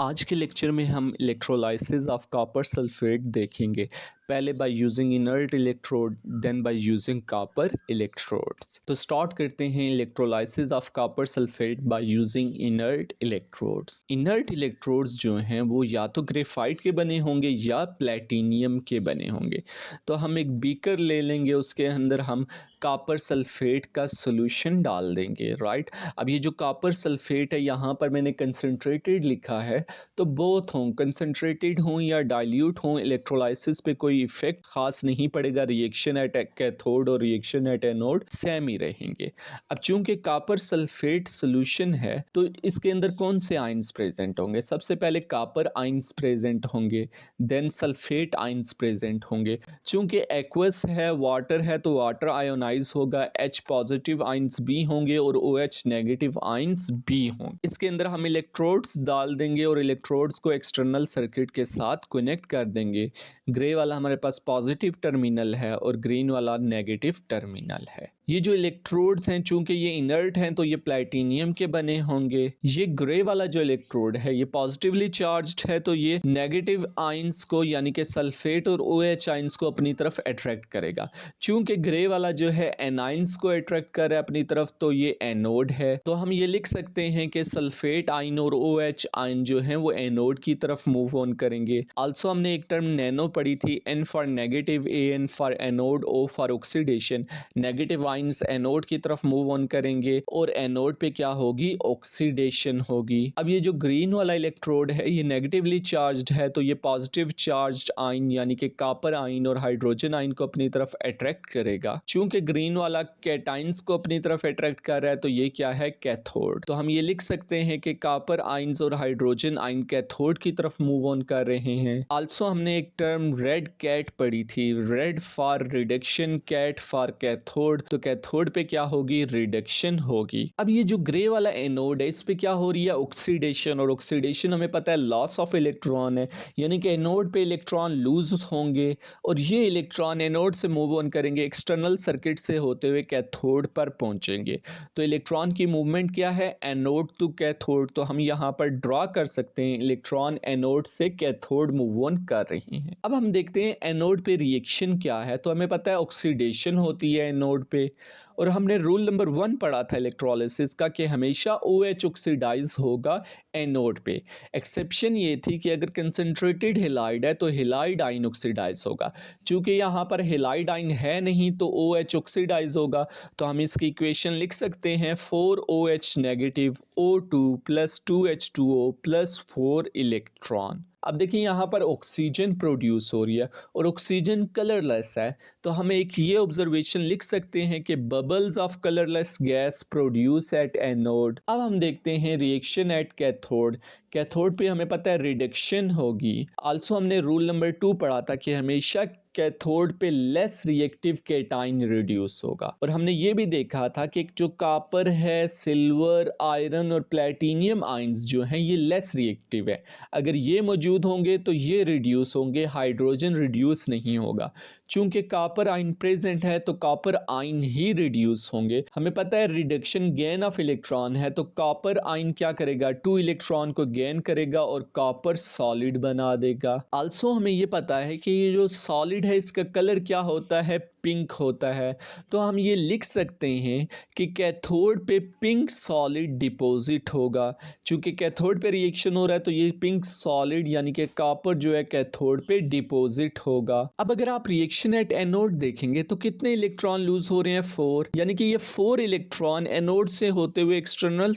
आज के लेक्चर में हम इलेक्ट्रोलाइसिस ऑफ कॉपर सल्फेट देखेंगे। पहले by using inert electrode then by using copper electrodes. तो स्टार्ट करते हैं electrolysis of copper sulphate by using inert electrodes. Inert electrodes जो हैं वो या तो ग्रेफाइट के बने होंगे या प्लेटिनियम के बने होंगे। तो हम एक बीकर ले लेंगे, उसके अंदर हम कॉपर सल्फेट का सॉल्यूशन डाल देंगे। राइट, अब ये जो कॉपर सल्फेट है यहाँ पर मैंने कंसनट्रेटेड लिखा है, तो बोथ हों, कंसनट्रेटेड हों या डाइल्यूट हों, इलेक्ट्रोलाइसिस पे कोई इफेक्ट खास नहीं पड़ेगा। रिएक्शन एट कैथोड और रिएक्शन एट एनोड सेम ही रहेंगे। अब चूंकि कॉपर सल्फेट सॉल्यूशन है तो इसके अंदर कौन से आयंस प्रेजेंट होंगे? सबसे पहले कॉपर आयंस प्रेजेंट होंगे, देन सल्फेट आयंस प्रेजेंट होंगे। चूंकि एक्वस है, वाटर है, तो वाटर आयोनाइज होगा, H पॉजिटिव आयंस भी होंगे और OH नेगेटिव आयंस भी होंगे। इसके अंदर हम इलेक्ट्रोड्स डाल देंगे और इलेक्ट्रोड्स को एक्सटर्नल सर्किट के साथ कनेक्ट कर देंगे। ग्रे वाला हमारे पास पॉजिटिव टर्मिनल है और ग्रीन वाला नेगेटिव टर्मिनल है। ये जो इलेक्ट्रोड्स हैं चूंकि ये इनर्ट हैं तो ये प्लैटिनियम के बने होंगे। ये ग्रे वाला जो इलेक्ट्रोड है ये पॉजिटिवली चार्ज्ड है तो ये नेगेटिव आयंस को यानी कि सल्फेट और OH आयंस को अपनी तरफ अट्रैक्ट करेगा। चूंकि ग्रे वाला जो है एनाइंस को अट्रैक्ट कर रहा है अपनी तरफ तो ये एनोड है। तो हम ये लिख सकते हैं कि सल्फेट आयन और OH आयन जो है वो एनोड की तरफ मूव ऑन करेंगे। आल्सो हमने एक टर्म नैनो पढ़ी थी, N for negative, AN for anode, O for oxidation. Negative ions anode की तरफ मूव ऑन करेंगे और एनोड पे क्या होगी? ऑक्सीडेशन होगी। अब ये जो ग्रीन वाला इलेक्ट्रोड है ये नेगेटिवली चार्ज्ड है तो ये पॉजिटिव चार्ज्ड आयन यानी कि कॉपर आयन और हाइड्रोजन आयन को अपनी तरफ अट्रैक्ट करेगा। चूंकि ग्रीन वाला कैटाइंस को अपनी तरफ अट्रैक्ट कर रहा है तो ये क्या है? कैथोड। तो हम ये लिख सकते हैं कि कॉपर आयंस और हाइड्रोजन आयन कैथोड की तरफ मूव ऑन कर रहे हैं। आल्सो हमने एक टर्म रेड कैट पढ़ी थी, red for reduction, cat for cathode. Cathode कैथोड पे क्या होगी? रिडक्शन होगी। अब ये जो ग्रे वाला एनोड है इस पे क्या हो रही है? ऑक्सीडेशन। और ऑक्सीडेशन हमें पता है लॉस ऑफ इलेक्ट्रॉन है, यानी कि एनोड पे इलेक्ट्रॉन लूज होंगे और ये इलेक्ट्रॉन एनोड से मूव ऑन करेंगे, एक्सटर्नल सर्किट से होते हुए कैथोड पर पहुंचेंगे। तो इलेक्ट्रॉन की मूवमेंट क्या है? Anode to cathode. तो हम यहाँ पर ड्रॉ कर सकते हैं इलेक्ट्रॉन एनोड से कैथोड मूव ऑन कर रहे हैं। अब हम देखते हैं एनोड पे रिएक्शन क्या है। तो हमें पता है ऑक्सीडेशन होती है एनोड पे, और हमने रूल नंबर 1 पढ़ा था इलेक्ट्रोलिसिस का कि हमेशा OH ऑक्सीडाइज होगा एनोड पे। एक्सेप्शन ये थी कि अगर कंसंट्रेटेड हेलाइड है तो हेलाइड आयन ऑक्सीडाइज होगा। चूंकि यहाँ पर हेलाइड आयन है नहीं तो OH ऑक्सीडाइज होगा। तो हम इसकी इक्वेशन लिख सकते हैं 4OH negative O2 plus 2H2O plus 4 electron. अब देखिए यहाँ पर ऑक्सीजन प्रोड्यूस हो रही है और ऑक्सीजन कलरलेस है तो हम एक ये ऑब्जर्वेशन लिख सकते हैं कि bubbles of colourless gas produce at anode. अब हम देखते हैं रिएक्शन एट कैथोड। कैथोड पे हमें पता है रिडक्शन होगी। आल्सो हमने रूल नंबर 2 पढ़ा था कि हमेशा कैथोड पे लेस रिएक्टिव कैटाइन रिड्यूस होगा। और हमने ये भी देखा था कि जो कॉपर है, सिल्वर, आयरन और प्लैटिनियम आयंस जो हैं ये लेस रिएक्टिव है। अगर ये मौजूद होंगे तो ये रिड्यूस होंगे, हाइड्रोजन रिड्यूस नहीं होगा। चूंकि कॉपर आयन प्रेजेंट है तो कॉपर आयन ही रिड्यूस होंगे। हमें पता है रिडक्शन गेन ऑफ इलेक्ट्रॉन है तो कॉपर आयन क्या करेगा? 2 इलेक्ट्रॉन को गेन करेगा और कॉपर सॉलिड बना देगा। आल्सो हमें ये पता है कि ये जो सॉलिड है इसका कलर क्या होता है? पिंक होता है। तो हम ये लिख सकते हैं कि कैथोड पे पिंक सॉलिड डिपॉजिट होगा। चूंकि कैथोड पे रिएक्शन हो रहा है तो ये पिंक सॉलिड यानी कि कॉपर जो है कैथोड पे डिपॉजिट होगा। अब अगर आप रिएक्शन एट एनोड देखेंगे तो कितने इलेक्ट्रॉन लूज हो रहे हैं? 4, यानी कि ये 4 इलेक्ट्रॉन एनोड से होते हुए एक्सटर्नल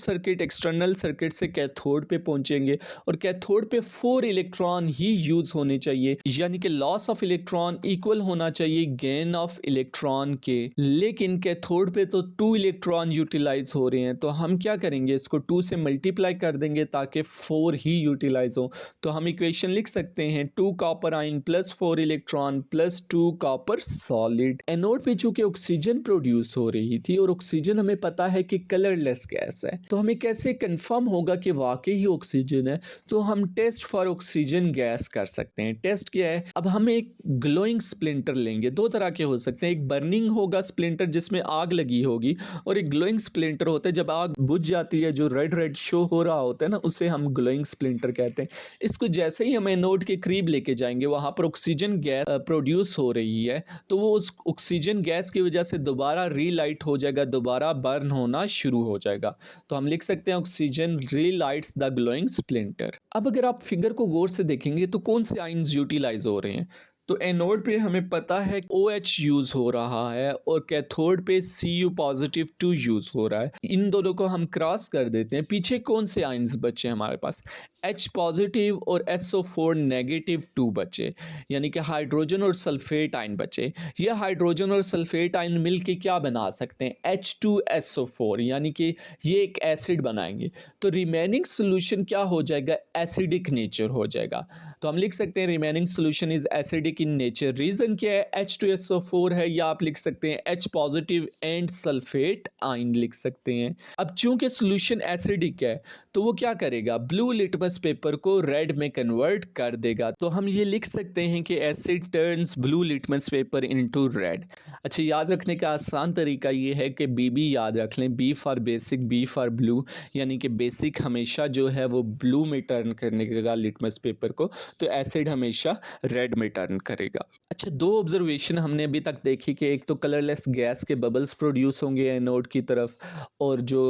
सर्किट से कैथोड पे पहुंचेंगे और कैथोड पे 4 इलेक्ट्रॉन ही यूज होने चाहिए, यानी कि लॉस ऑफ इलेक्ट्रॉन इक्वल होना चाहिए गेन ऑफ इलेक्ट्रॉन के। लेकिन कैथोड पे तो 2 इलेक्ट्रॉन यूटिलाइज हो रहे हैं तो हम क्या करेंगे? इसको 2 से मल्टीप्लाई कर देंगे ताकि 4 ही यूटिलाइज हो। तो हम इक्वेशन लिख सकते हैं 2 copper ion plus 4 electron plus 2 copper solid. Anode पे चूंकि ऑक्सीजन प्रोड्यूस हो रही थी और ऑक्सीजन हमें पता है कि कलरलेस गैस है तो हमें कैसे कंफर्म होगा कि वाकई ही ऑक्सीजन है? तो हम टेस्ट फॉर ऑक्सीजन गैस कर सकते हैं। टेस्ट क्या है? अब हम एक ग्लोइंग स्प्लिंटर लेंगे, दो तरह के हो सकते हैं। एक बर्निंग होगा स्प्लिंटर जिसमें आग लगी होगी, और एक ग्लोइंग स्प्लिंटर होता है जब आग बुझ जाती है, जो रेड रेड शो हो रहा होता है ना, उसे हम ग्लोइंग स्प्लिंटर कहते हैं। इसको जैसे ही हम एनोड के करीब लेके जाएंगे, वहाँ पर ऑक्सीजन गैस प्रोड्यूस हो रही है, तो वो उस ऑक्सीजन गैस की वजह से दोबारा रीलाइट हो जाएगा, दोबारा बर्न होना शुरू हो जाएगा। तो हम लिख सकते हैं ऑक्सीजन रीलाइट्स द ग्लोइंग स्प्लिंटर। अब अगर आप फिगर को गौर से देखेंगे तो कौन से आयन्स यूटिलाइज हो रहे हैं। तो एनोड पे हमें पता है OH यूज़ हो रहा है और कैथोड पे Cu पॉजिटिव 2 यूज़ हो रहा है। इन दोनों को हम क्रॉस कर देते हैं। पीछे कौन से आयन्स बचे हमारे पास, H पॉजिटिव और SO4 नेगेटिव 2 बचे, यानी कि हाइड्रोजन और सल्फेट आयन बचे। ये हाइड्रोजन और सल्फेट आयन मिल के क्या बना सकते हैं, H2SO4, यानी कि ये एक एसिड बनाएंगे। तो रिमेनिंग सोल्यूशन क्या हो जाएगा, एसिडिक नेचर हो जाएगा। तो हम लिख सकते हैं remaining solution is acidic in nature. Reason क्या है, H2SO4 है, या आप लिख सकते हैं H positive and sulphate ion लिख सकते हैं। अब चूंकि सोल्यूशन एसिडिक है तो वो क्या करेगा, ब्लू लिटमस पेपर को रेड में कन्वर्ट कर देगा। तो हम ये लिख सकते हैं कि asset turns blue litmus paper into red. अच्छा, याद रखने का आसान तरीका ये है कि BB याद रख लें, B for basic, B for blue, यानी कि बेसिक हमेशा जो है वो ब्लू में टर्न करने का लिटमस पेपर को, तो एसिड हमेशा रेड में टर्न करेगा। अच्छा, दो ऑब्जर्वेशन हमने अभी तक देखी कि एक तो कलरलेस गैस के बबल्स प्रोड्यूस होंगे एनोड की तरफ, और जो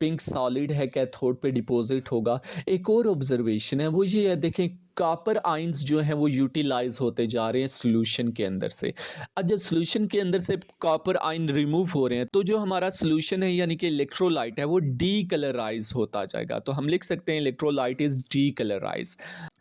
पिंक सॉलिड है कैथोड पे डिपॉजिट होगा। एक और ऑब्जर्वेशन है वो ये है, देखें कॉपर आयंस जो हैं वो यूटिलाइज होते जा रहे हैं सोल्यूशन के अंदर से। अब जब सोल्यूशन के अंदर से कॉपर आयन रिमूव हो रहे हैं तो जो हमारा सोल्यूशन है यानी कि इलेक्ट्रोलाइट है वो डी कलराइज होता जाएगा। तो हम लिख सकते हैं electrolyte is D colourise.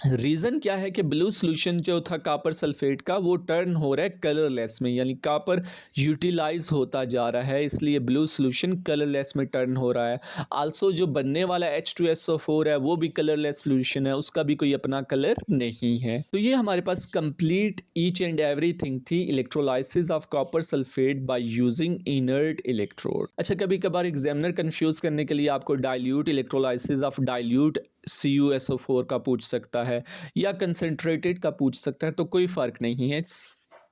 Reason क्या है कि ब्लू सोल्यूशन जो था कॉपर सल्फेट का वो टर्न हो रहा है कलरलेस में, यानी कॉपर यूटिलाइज होता जा रहा है, इसलिए ब्लू सोल्यूशन कलरलेस में टर्न हो रहा है। आल्सो जो बनने वाला H2SO4 है वो भी कलरलेस सोल्यूशन है, उसका भी कोई अपना कलर नहीं है। तो ये हमारे पास कंप्लीट ईच एंड एवरीथिंग थी electrolysis of copper sulphate by using inert electrode. अच्छा, कभी कभार एग्जामिनर कंफ्यूज करने के लिए आपको dilute electrolysis of dilute CuSO4 का पूछ सकता है या कंसंट्रेटेड का पूछ सकता है, तो कोई फ़र्क नहीं है,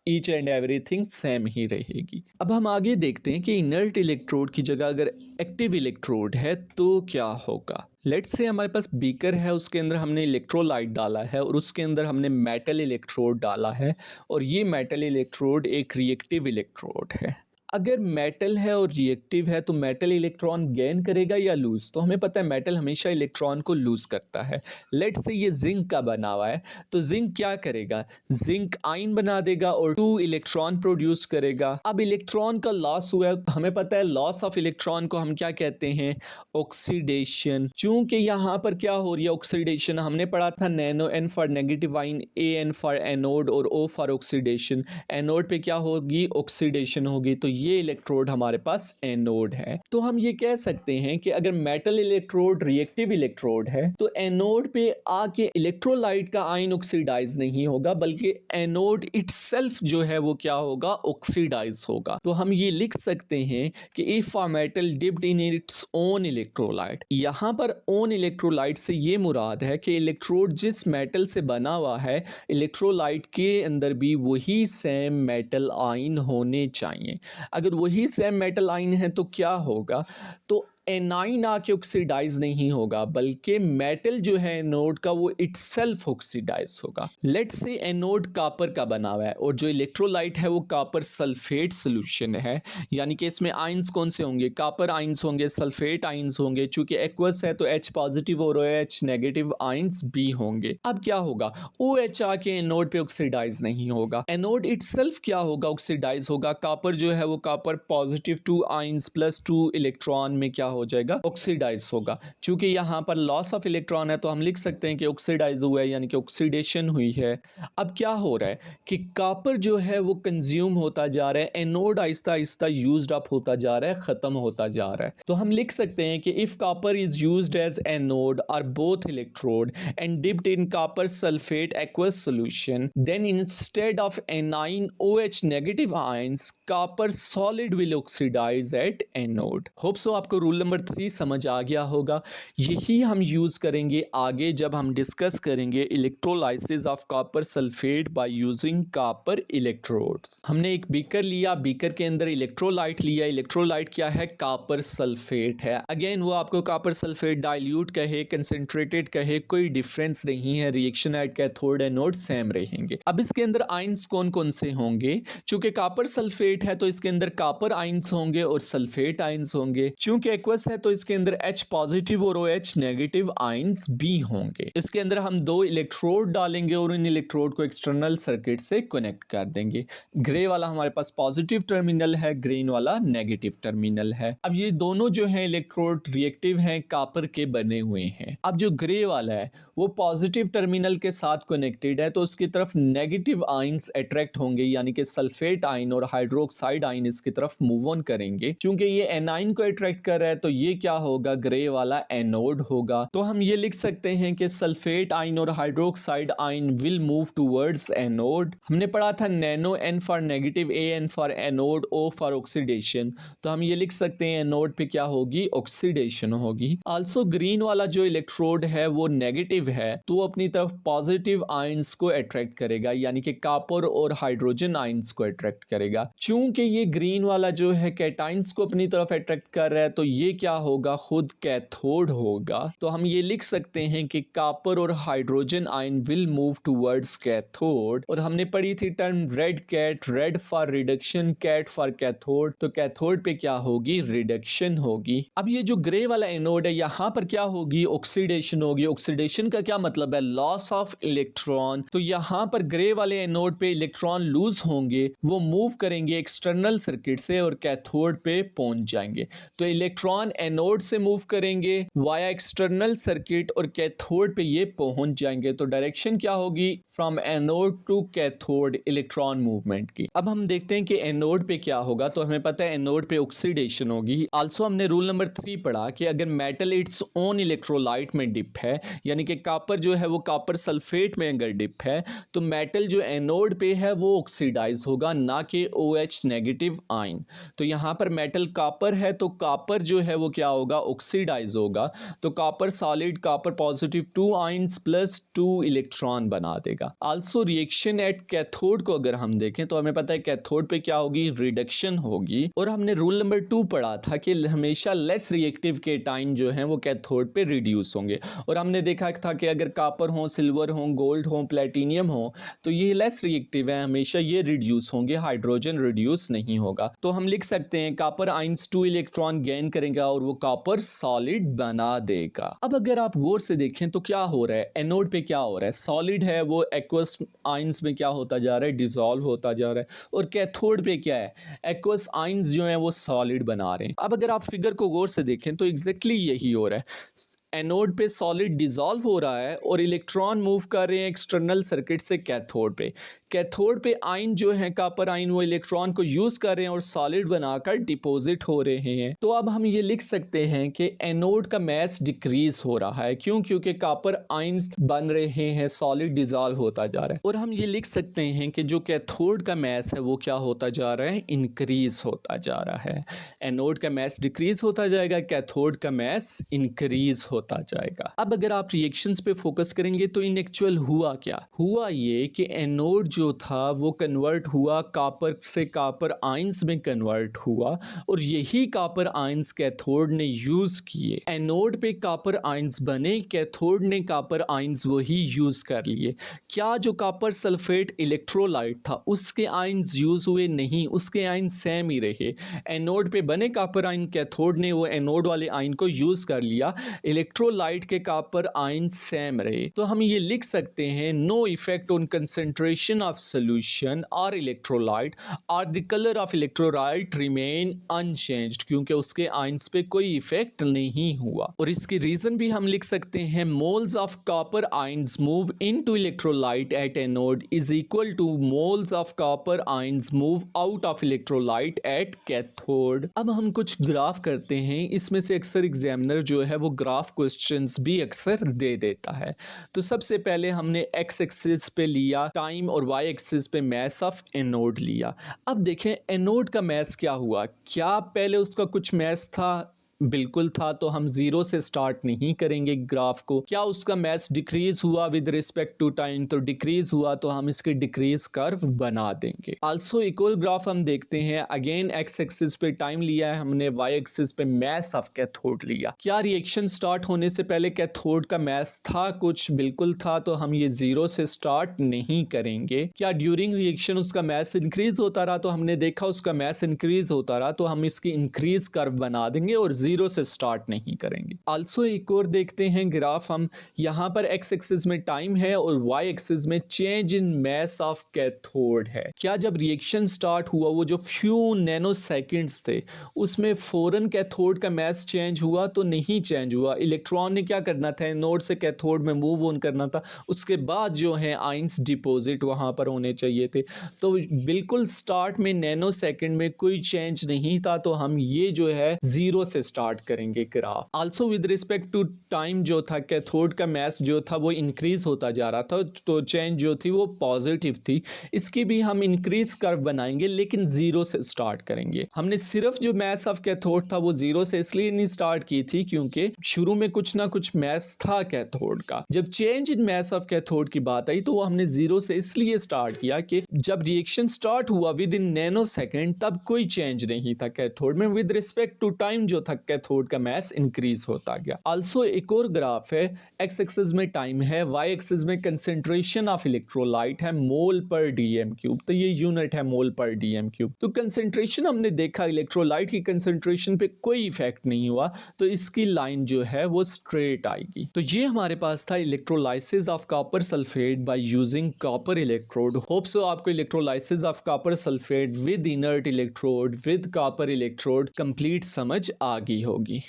ईच एंड एवरीथिंग सेम ही रहेगी। अब हम आगे देखते हैं कि इनर्ट इलेक्ट्रोड की जगह अगर एक्टिव इलेक्ट्रोड है तो क्या होगा। लेट्स से हमारे पास बीकर है, उसके अंदर हमने इलेक्ट्रोलाइट डाला है और उसके अंदर हमने मेटल इलेक्ट्रोड डाला है, और ये मेटल इलेक्ट्रोड एक रिएक्टिव इलेक्ट्रोड है। अगर मेटल है और रिएक्टिव है तो मेटल इलेक्ट्रॉन गेन करेगा या लूज, तो हमें पता है मेटल हमेशा इलेक्ट्रॉन को लूज करता है। लेट से ये जिंक का बना हुआ है, तो जिंक क्या करेगा, जिंक आयन बना देगा और 2 इलेक्ट्रॉन प्रोड्यूस करेगा। अब इलेक्ट्रॉन का लॉस हुआ है, हमें पता है लॉस ऑफ इलेक्ट्रॉन को हम क्या कहते हैं, ऑक्सीडेशन। चूंकि यहाँ पर क्या हो रही है ऑक्सीडेशन, हमने पढ़ा था nano, N for negative ion, AN for anode और O फॉर ऑक्सीडेशन। एनोड पे क्या होगी, ऑक्सीडेशन होगी, तो ये इलेक्ट्रोड हमारे पास एनोड है। तो हम ये कह सकते हैं कि अगर मेटल इलेक्ट्रोड रिएक्टिव इलेक्ट्रोड है तो एनोड पे आके इलेक्ट्रोलाइट का आयन ऑक्सीडाइज नहीं होगा, बल्कि एनोड इटसेल्फ जो है वो क्या होगा, ऑक्सीडाइज होगा। तो हम ये लिख सकते हैं कि if a metal dipped in its own electrolyte, यहां पर ओन इलेक्ट्रोलाइट से ये मुराद है कि इलेक्ट्रोड जिस मेटल से बना हुआ है, इलेक्ट्रोलाइट के अंदर भी वही सेम मेटल आयन होने चाहिए। अगर वही सेम मेटल आयन है तो क्या होगा, तो एनाइन आके ऑक्सीडाइज नहीं होगा, बल्कि मेटल जो है एनोड का वो इटसेल्फ ऑक्सीडाइज होगा। लेट्स से एनोड कॉपर का बना हुआ है और जो इलेक्ट्रोलाइट है वो कॉपर सल्फेट सोल्यूशन है, यानी कि इसमें आयंस कौन से होंगे, कॉपर आयंस होंगे, सल्फेट आयंस होंगे। चूंकि एक्वस है तो H पॉजिटिव और OH नेगेटिव आयंस भी होंगे। अब क्या होगा, OH आके एनोड पे ऑक्सीडाइज नहीं होगा, एनोड इटसेल्फ क्या होगा, ऑक्सीडाइज होगा। कॉपर जो है वो copper positive 2 ions plus 2 electron में क्या हो जाएगा, ऑक्सीडाइज होगा। चूंकि यहाँ पर लॉस ऑफ इलेक्ट्रॉन है तो हम लिख सकते हैं कि ऑक्सीडाइज हुआ है, यानी कि ऑक्सीडेशन हुई है। अब क्या हो रहा है कि कॉपर जो है वो कंज्यूम होता जा रहा है, anode Aahista Aahista used up होता जा रहा है, खत्म होता जा रहा है। तो हम लिख सकते हैं कि if copper is used as anode और both electrode and dipped in copper sulphate aqueous solution, then instead of anion OH negative ions, copper solid will oxidise at anode. Hope so आपको रूल नंबर 3 समझ आ गया होगा। यही हम use करेंगे आगे जब हम डिस्कस करेंगे electrolysis of copper sulphate by using copper electrodes. हमने एक बीकर लिया, बीकर के अंदर इलेक्ट्रोलाइट लिया। इलेक्ट्रोलाइट क्या है? कॉपर सल्फेट है। अगेन वो आपको कॉपर सल्फेट डाइल्यूट कहे, कंसंट्रेटेड कहे, कोई डिफरेंस नहीं है। Reaction at cathode anode same रहेंगे। अब इसके अंदर आइंस कौन कौन से होंगे? चूंकि कॉपर सल्फेट है तो इसके अंदर कॉपर आइंस होंगे और सल्फेट आइंस होंगे। चूंकि एक्वस है तो इसके अंदर H पॉजिटिव और OH नेगेटिव आइंस भी होंगे। इसके अंदर हम 2 इलेक्ट्रोड डालेंगे और इन इलेक्ट्रोड को एक्सटर्नल सर्किट से कनेक्ट कर देंगे। ग्रे वाला हमारे पास पॉजिटिव टर्मिनल है, ग्रीन वाला नेगेटिव टर्मिनल है। अब ये दोनों जो है इलेक्ट्रोड रिएक्टिव हैं, कॉपर के बने हुए हैं। अब जो ग्रे वाला है वो पॉजिटिव टर्मिनल के साथ कनेक्टेड है तो उसकी तरफ नेगेटिव आइंस अट्रैक्ट होंगे, यानी कि सल्फेट आइन और हाइड्रोक्साइड आइन इसकी तरफ मूव ऑन करेंगे। क्योंकि ये एनाइन को अट्रैक्ट कर रहा है तो ये क्या होगा? ग्रे वाला एनोड होगा। तो हम ये लिख सकते हैं कि सल्फेट आइन और हाइड्रोक्साइड आइन विल मूव टूवर्ड्स एनोड। हमने पढ़ा था nano, N for negative, AN for anode, O for oxidation. तो हम ये लिख सकते हैं एनोड पे क्या होगी? ऑक्सीडेशन होगी। आल्सो ग्रीन वाला जो इलेक्ट्रोड है वो नेगेटिव है तो वो अपनी तरफ पॉजिटिव आइंस को अट्रैक्ट करेगा, यानी कि कॉपर और हाइड्रोजन आइंस को अट्रैक्ट करेगा। चूंकि ये ग्रीन वाला जो है कैटाइंस को अपनी तरफ अट्रैक्ट कर रहा है तो ये क्या होगा? खुद कैथोड होगा। तो हम ये लिख सकते हैं कि कॉपर और हाइड्रोजन आइन विल मूव टूवर्ड्स कैथोड। और हमने पढ़ी थी term red cat, red for reduction, cat for cathode. Cathode कैथोड पे क्या होगी? रिडक्शन होगी। अब ये जो ग्रे वाला एनोड है यहां पर क्या होगी? ऑक्सीडेशन होगी। ऑक्सीडेशन का क्या मतलब है? Loss of electron. तो यहां पर ग्रे वाले एनोड पे इलेक्ट्रॉन लूज होंगे, वो मूव करेंगे एक्सटर्नल सर्किट से और कैथोड पे पहुंच जाएंगे। तो इलेक्ट्रॉन एनोड से मूव करेंगे वाया एक्सटर्नल सर्किट और कैथोड पे ये पहुंच जाएंगे। तो डायरेक्शन क्या होगी? From anode to cathode electron movement की। अब हम देखते हैं कि एनोड पे क्या होगा। तो हमें पता है एनोड पे ऑक्सीडेशन होगी। आल्सो हमने रूल नंबर 3 पढ़ा कि अगर मेटल इट्स ओन इलेक्ट्रोलाइट में डिप है, यानी कि कॉपर जो है वो कॉपर सल्फेट में अगर डिप है तो मेटल जो एनोड पे है वो ऑक्सीडाइज होगा, ना कि OH नेगेटिव आइन। तो यहां पर मेटल कॉपर है तो कॉपर जो है वो क्या होगा? ऑक्सीडाइज होगा। तो copper solid, copper positive 2 ions plus 2 electron बना देगा। आल्सो रिएक्शन एट कैथोड को अगर हम देखें तो हमें पता है कैथोड पे क्या होगी? रिडक्शन होगी। और हमने रूल नंबर 2 पढ़ा था कि हमेशा लेस रिएक्टिव केटाइन जो है वो कैथोड पे रिड्यूस होंगे। और हमने देखा था कि अगर कॉपर हो, सिल्वर हो, गोल्ड हो, प्लेटिनियम हो तो ये लेस रिएक्टिव है, हमेशा ये रिड्यूस होंगे, हाइड्रोजन रिड्यूस नहीं होगा। तो हम लिख सकते हैं कॉपर आइंस 2 इलेक्ट्रॉन गेन करेगा और वो कॉपर सॉलिड बना देगा। अब अगर आप गौर से देखें तो क्या हो रहा है? एनोड पे क्या हो रहा है? सॉलिड है वो एक्वस आइंस में क्या होता जा रहा है? डिसॉल्व होता जा रहा है। और कैथोड पे क्या है? एक्वस आइंस जो है वो सॉलिड बना रहे हैं। अब अगर आप फिगर को गौर से देखें तो एग्जैक्टली यही हो रहा है। एनोड पे सॉलिड डिसॉल्व हो रहा है और इलेक्ट्रॉन मूव कर रहे हैं एक्सटर्नल सर्किट से कैथोड पे। कैथोड पे आइन जो है कॉपर आइन वो इलेक्ट्रॉन को यूज कर रहे हैं और सॉलिड बनाकर डिपॉजिट हो रहे हैं। तो अब हम ये लिख सकते हैं कि एनोड का मास डिक्रीज हो रहा है। क्यों? क्योंकि कॉपर आइंस बन रहे हैं, सॉलिड डिसॉल्व होता जा रहा है। और हम ये लिख सकते हैं कि जो कैथोड का मास है वो क्या होता जा रहा है? इंक्रीज होता जा रहा है। एनोड का मास डिक्रीज होता जाएगा, कैथोड का मास इंक्रीज होता जाएगा। अब अगर आप रिएक्शंस पे फोकस करेंगे तो इन एक्चुअल हुआ क्या? हुआ ये कि एनोड जो था वो कन्वर्ट हुआ, कॉपर से कॉपर आइंस में कन्वर्ट हुआ और यही कॉपर आइंस कैथोड ने यूज किए। एनोड पे कॉपर आइंस बने, कैथोड ने कॉपर आइंस वही यूज कर लिए। क्या जो कॉपर सल्फेट इलेक्ट्रोलाइट था उसके आइंस यूज हुए? नहीं, उसके आइंस सेम ही रहे। एनोड पे बने कॉपर आइन, कैथोड ने वो एनोड वाले आइन को यूज कर लिया, इलेक्ट्रोलाइट के कॉपर आइन सेम रहे। तो हम ये लिख सकते हैं no effect on concentration of solution और इलेक्ट्रोलाइट और the colour of electrolyte remain unchanged, क्योंकि उसके आइंस पे कोई इफेक्ट नहीं हुआ। और इसकी रीजन भी हम लिख सकते हैं moles of copper ions move into electrolyte at anode is equal two moles of copper ions move out of electrolyte at cathode. अब हम कुछ ग्राफ करते हैं, इसमें से अक्सर एग्जामिनर जो है वो ग्राफ क्वेश्चंस भी अक्सर दे देता है। तो सबसे पहले हमने एक्स एक्सिस पे लिया टाइम और वाई एक्सिस पे मास ऑफ एनोड लिया। अब देखें एनोड का मास क्या हुआ? क्या पहले उसका कुछ मास था? बिल्कुल था तो हम जीरो से स्टार्ट नहीं करेंगे ग्राफ को। क्या उसका मैथ डिक्रीज हुआ विद रिस्पेक्ट टू टाइम, तो डिक्रीज हुआ तो हम इसके डिक्रीज कर्व बना देंगे। आल्सो एक और ग्राफ हम देखते हैं, अगेन एक्स एक्सिस पे टाइम लिया है हमने, वाई एक्सिस पे मैथ ऑफ कैथोड लिया। क्या रिएक्शन स्टार्ट होने से पहले कैथोड का मैथ था कुछ, बिल्कुल था, तो हम ये जीरो से स्टार्ट नहीं करेंगे। क्या ड्यूरिंग रिएक्शन उसका मैथ इंक्रीज होता रहा, तो हमने देखा उसका मैथ इंक्रीज होता रहा, तो हम इसकी इंक्रीज कर्व बना देंगे और जीरो से स्टार्ट नहीं करेंगे। आल्सो एक और देखते हैं ग्राफ हम, यहाँ पर एक्स एक्सिस में टाइम है और वाई एक्सिस में change in mass of cathode है। क्या जब रिएक्शन स्टार्ट हुआ वो जो फ्यू नैनो सेकेंड्स थे उसमें फौरन कैथोड का मैस चेंज हुआ, तो नहीं चेंज हुआ। इलेक्ट्रॉन ने क्या करना था, एनोड से कैथोड में मूव ऑन करना था, उसके बाद जो है आयंस डिपॉजिट वहाँ पर होने चाहिए थे। तो बिल्कुल स्टार्ट में नैनो सेकेंड में कोई चेंज नहीं था, तो हम ये जो है जीरो से स्टार्ट करेंगे graph. Also with respect to time जो था कैथोड का मैस जो था वो इंक्रीज होता जा रहा था, तो चेंज जो थी वो पॉजिटिव थी। इसकी भी हम इंक्रीज कर्व बनाएंगे लेकिन जीरो से स्टार्ट करेंगे। हमने सिर्फ जो मैस ऑफ कैथोड था वो जीरो से इसलिए नहीं स्टार्ट की थी क्योंकि शुरू में कुछ ना कुछ मैस था कैथोड का। जब change in mass of cathode की बात आई तो वो हमने जीरो से इसलिए स्टार्ट किया कि जब रिएक्शन स्टार्ट हुआ विद इन नैनो सेकेंड तब कोई चेंज नहीं था कैथोड में, विद रिस्पेक्ट टू टाइम जो था कैथोड का मैस इंक्रीज होता गया। आल्सो एक और ग्राफ है, एक्स एक्सिस में टाइम है, वाई एक्सिस में कंसेंट्रेशन ऑफ इलेक्ट्रोलाइट है मोल पर डीएम क्यूब, तो ये यूनिट है मोल पर डीएम क्यूब। तो कंसेंट्रेशन हमने देखा इलेक्ट्रोलाइट की कंसेंट्रेशन पे कोई इफेक्ट नहीं हुआ, तो इसकी लाइन जो है वो स्ट्रेट आएगी। तो ये हमारे पास था electrolysis of copper sulphate by using copper electrode. Hope so आपको electrolysis of copper sulphate with inert electrode with copper electrode complete समझ आ गई होगी।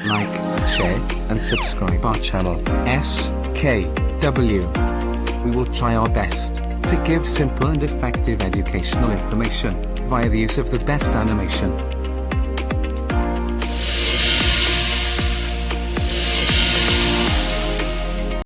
Like, share, and subscribe our channel, SKW. We will try our best to give simple and effective educational information via the use of the best animation.